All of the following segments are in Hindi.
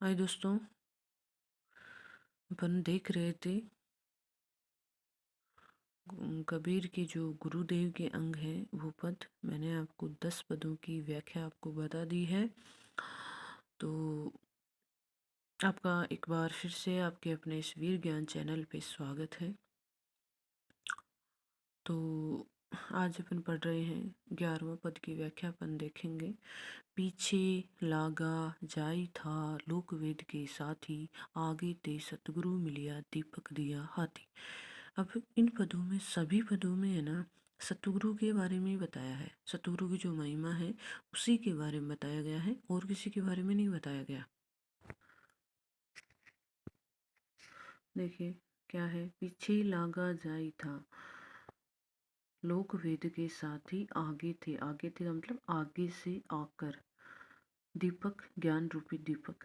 हाय दोस्तों, अपन देख रहे थे कबीर के जो गुरुदेव के अंग हैं वो पद। मैंने आपको 10 पदों की व्याख्या आपको बता दी है। तो आपका एक बार फिर से आपके अपने इस वीर ज्ञान चैनल पे स्वागत है। तो आज अपन पढ़ रहे हैं 11वां पद की व्याख्या। अपन देखेंगे, पीछे लागा जाई था लोक वेद के साथी, आगे ते सतगुरु मिलिया दीपक दिया हाथी। अब इन पदों में, सभी पदों में है ना, सतगुरु के बारे में ही बताया है। सतगुरु की जो महिमा है उसी के बारे में बताया गया है, और किसी के बारे में नहीं बताया गया। देखिए क्या है, पीछे लागा जाई था लोक वेद के साथी, आगे थे। आगे थे का मतलब आगे से आकर, दीपक ज्ञान रूपी दीपक।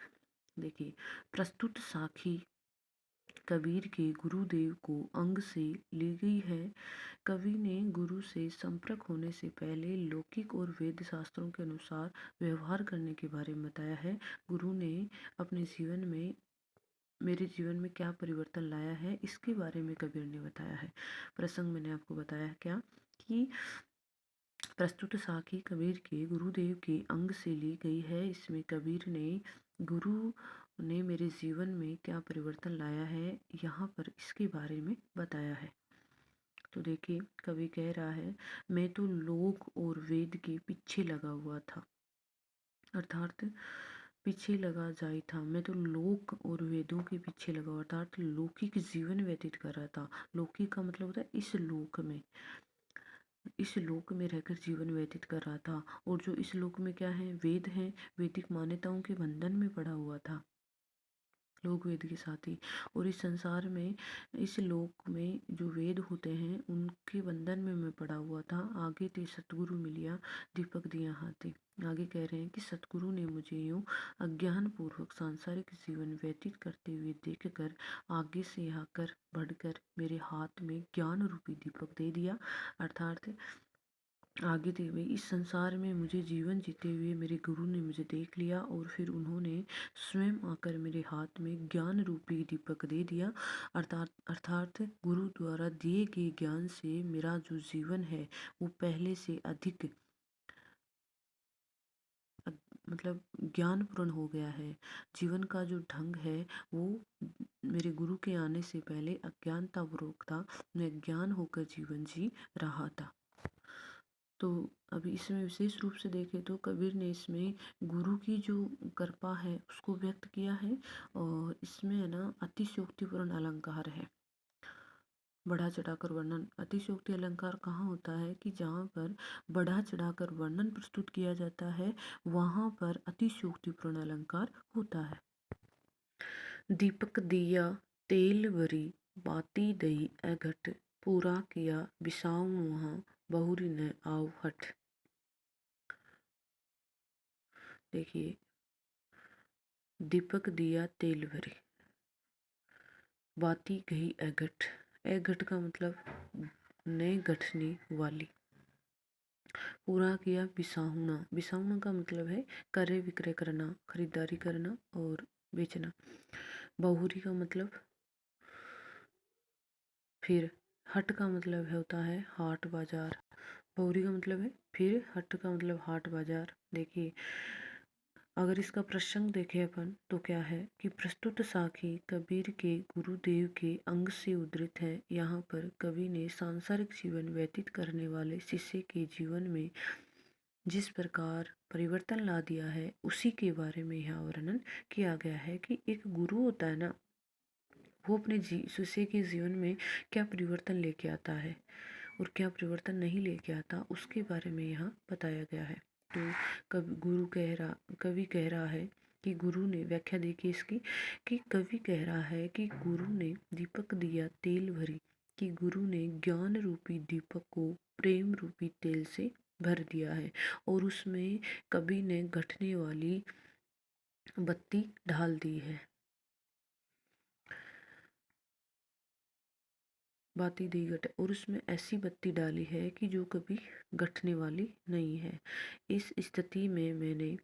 देखिए, प्रस्तुत साखी कबीर के गुरुदेव को अंग से ली गई है। कवि ने गुरु से संपर्क होने से पहले लौकिक और वेद शास्त्रों के अनुसार व्यवहार करने के बारे में बताया है। गुरु ने अपने जीवन में, मेरे जीवन में क्या परिवर्तन लाया है, इसके बारे में कबीर ने बताया है। प्रसंग मैंने आपको बताया क्या कि प्रस्तुत साखी कबीर के गुरुदेव के अंग से ली गई है। इसमें कबीर ने, गुरु ने मेरे जीवन में क्या परिवर्तन लाया है, यहाँ पर इसके बारे में बताया है। तो देखिए, कवि कह रहा है, मैं तो लोक और वेद के पीछे लगा हुआ था। अर्थात पीछे लगा जाई था, मैं तो लोक और वेदों के पीछे लगा हुआ, अर्थात लौकिक जीवन व्यतीत कर रहा था। लौकिक का मतलब होता है इस लोक में, इस लोक में रहकर जीवन व्यतीत कर रहा था। और जो इस लोक में क्या है, वेद है, वैदिक मान्यताओं के बंधन में पड़ा हुआ था, लोक वेद के साथ ही। और इस संसार में, इस लोक में जो वेद होते हैं उनके बंधन में मैं पड़ा हुआ था। आगे ते सतगुरु मिलिया दीपक दिया हाथे। आगे कह रहे हैं कि सतगुरु ने मुझे यूं अज्ञान पूर्वक सांसारिक जीवन व्यतीत करते हुए देखकर आगे से आकर बढ़कर मेरे हाथ में ज्ञान रूपी दीपक दे दिया। अर्थात आगे थे भाई, इस संसार में मुझे जीवन जीते हुए मेरे गुरु ने मुझे देख लिया, और फिर उन्होंने स्वयं आकर मेरे हाथ में ज्ञान रूपी दीपक दे दिया। अर्थात गुरु द्वारा दिए गए ज्ञान से मेरा जो जीवन है वो पहले से अधिक मतलब ज्ञानपूर्ण हो गया है। जीवन का जो ढंग है वो मेरे गुरु के आने से पहले अज्ञानतापूर्वक था, मैं ज्ञान होकर जीवन जी रहा था। तो अभी इसमें विशेष रूप से देखें तो कबीर ने इसमें गुरु की जो कृपा है उसको व्यक्त किया है। और इसमें है ना, अतिशयोक्तिपूर्ण अलंकार है, बढ़ा चढ़ाकर वर्णन। अतिशयोक्ति अलंकार कहाँ होता है कि जहाँ पर बढ़ा चढ़ाकर वर्णन प्रस्तुत किया जाता है, वहाँ पर अतिशयोक्तिपूर्ण अलंकार होता है। दीपक दिया तेल भरी, बाती दई अघट, पूरा किया बिसाऊ वहाँ, बहुरी न आव हठ। देखिए, दीपक दिया तेल भरी, बाती गई अघट। अघट का मतलब नए गठने वाली। पूरा किया बिसाहुना, बिसाहुना का मतलब है क्रय विक्रय करना, खरीदारी करना और बेचना। बहुरी का मतलब, फिर हट का मतलब है होता है हाट बाजार। बहुरी का मतलब है फिर, हट का मतलब हाट बाजार। देखिए, अगर इसका प्रसंग देखें अपन तो क्या है कि प्रस्तुत साखी कबीर के गुरुदेव के अंग से उद्धृत है। यहाँ पर कवि ने सांसारिक जीवन व्यतीत करने वाले शिष्य के जीवन में जिस प्रकार परिवर्तन ला दिया है उसी के बारे में यहाँ वर्णन किया गया है कि एक गुरु होता है ना, वो अपने शिष्य के जीवन में क्या परिवर्तन लेके आता है और क्या परिवर्तन नहीं लेके आता, उसके बारे में यहाँ बताया गया है। तो कवि कह रहा है कि गुरु ने, व्याख्या देखिए इसकी, कि कवि कह रहा है कि गुरु ने दीपक दिया तेल भरी, कि गुरु ने ज्ञान रूपी दीपक को प्रेम रूपी तेल से भर दिया है, और उसमें कवि ने घटने वाली बत्ती ढाल दी है। बाती दी घट, और उसमें ऐसी बत्ती डाली है कि जो कभी घटने वाली नहीं है। इस स्थिति में मैंने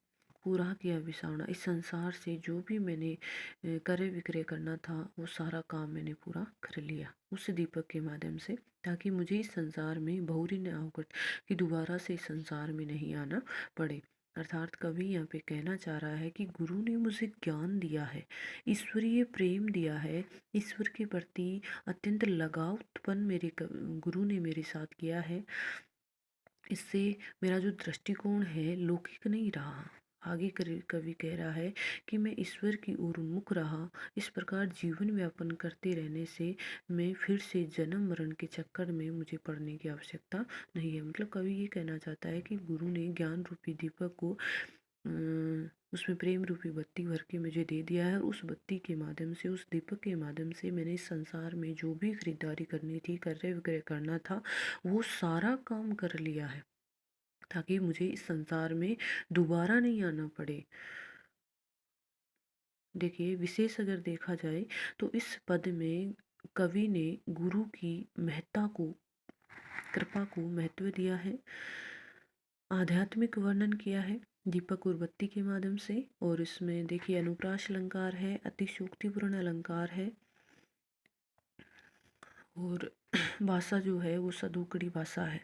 पूरा किया विसावना। इस संसार से जो भी मैंने क्रय विक्रय करना था वो सारा काम मैंने पूरा कर लिया उस दीपक के माध्यम से, ताकि मुझे इस संसार में बहुरी न अवगत कि दोबारा से इस संसार में नहीं आना पड़े। अर्थात कवि यहाँ पे कहना चाह रहा है कि गुरु ने मुझे ज्ञान दिया है, ईश्वरीय प्रेम दिया है, ईश्वर के प्रति अत्यंत लगाव उत्पन्न गुरु ने मेरे साथ किया है। इससे मेरा जो दृष्टिकोण है लौकिक नहीं रहा। आगे कवि कह रहा है कि मैं ईश्वर की ओर उन्मुख रहा। इस प्रकार जीवन व्यापन करते रहने से मैं फिर से जन्म मरण के चक्कर में मुझे पड़ने की आवश्यकता नहीं है। मतलब कवि ये कहना चाहता है कि गुरु ने ज्ञान रूपी दीपक को उसमें प्रेम रूपी बत्ती भर के मुझे दे दिया है। उस बत्ती के माध्यम से, उस दीपक के माध्यम से मैंने इस संसार में जो भी खरीदारी करनी थी, क्रय विक्रय करना था, वो सारा काम कर लिया है, ताकि मुझे इस संसार में दोबारा नहीं आना पड़े। देखिए, विशेष अगर देखा जाए तो इस पद में कवि ने गुरु की महत्ता को, कृपा को महत्व दिया है, आध्यात्मिक वर्णन किया है दीपक और बत्ती के माध्यम से। और इसमें देखिए अनुप्रास अलंकार है, अतिशयोक्तिपूर्ण अलंकार है, और भाषा जो है वो सदुकड़ी भाषा है।